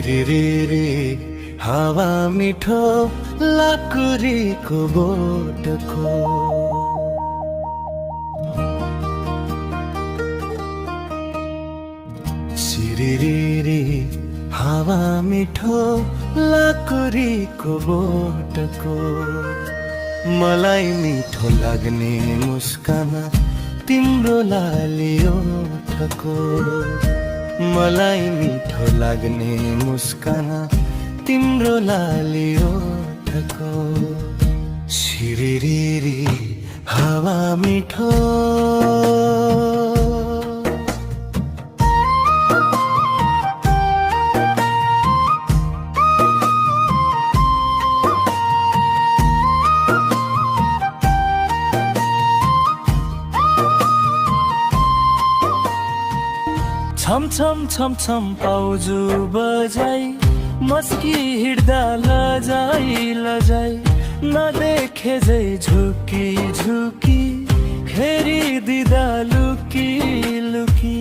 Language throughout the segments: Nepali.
सिरिरिरी हावा मिठो लाकुरीको बोटको सिरिरिरी हावा मिठो लाकुरीको बोटको मलाई मिठो लाग्ने मुस्कान तिम्रो लाली ओठको मलाई मिठो लाग्ने मुस्कान तिम्रो लाली ओठको सिरिरिरी हावा मिठो छम छम छम छम पाउजु बजाई मस्की हिड्दा लजाई लजाई नदेखे जै झुकी झुकी फेरि दिदा लुकी लुकी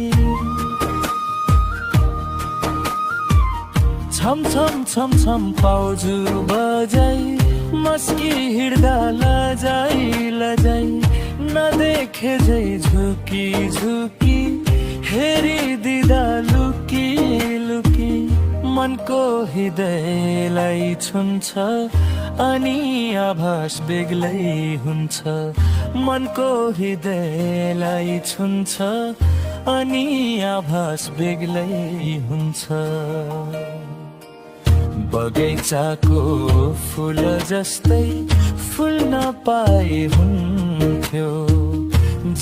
छम छम छम छम पाउजु बजाई मस्की हिड्दा लजाई लजाई नदेखे जै झुकी झुकी फेरि दिदा लुकी लुकी मनको हृदयलाई छुन्छ अनि आभास बेग्लै हुन्छ मनको हृदयलाई छुन्छ अनि आभास बेग्लै हुन्छ बगैँचाको फुल जस्तै फुल्न पाए हुन्थ्यो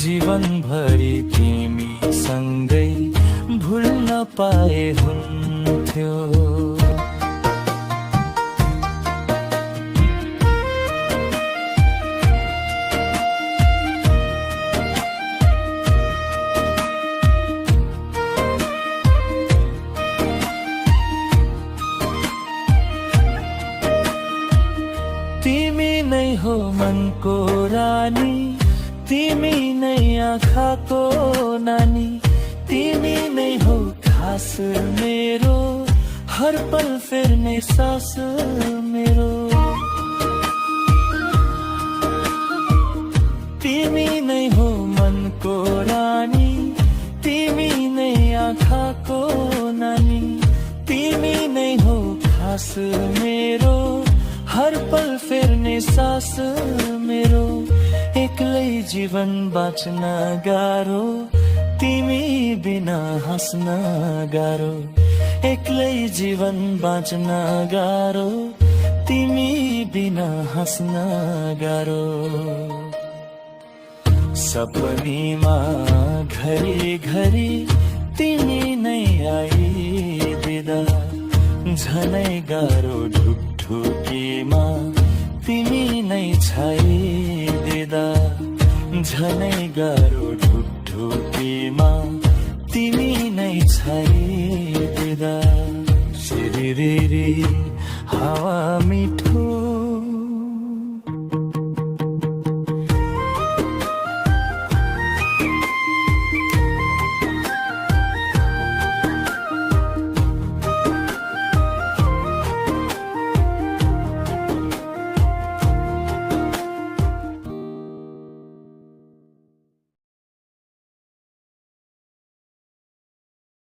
जीवनभरि तिमी सँगै भुल्न पाए हुन्थ्यो तिमी नै हो मनको रानी तिमी नै आँखाको नानी तिमी नै हो खास मेरो हर पल फेर्ने सास मेरो तिमी नै हो मनको रानी तिमी नै आँखाको नानी तिमी नै हो खास मेरो हर पल फेर्ने सास मेरो एक्लै जीवन बाँच्न गाह्रो तिमी बिना हाँस्न गाह्रो एक्लै जीवन बाँच्न गाह्रो तिमी बिना हाँस्न गाह्रो सपनीमा घरी घरी तिमी नै आइदिँदा झनै गाह्रो ढुकढुकीमा तिमी नै छाइदिँदा झनै गाह्रो ढुकढुकीमा तिमी नै छाइदिँदा सिरिरिरी हावा मिठो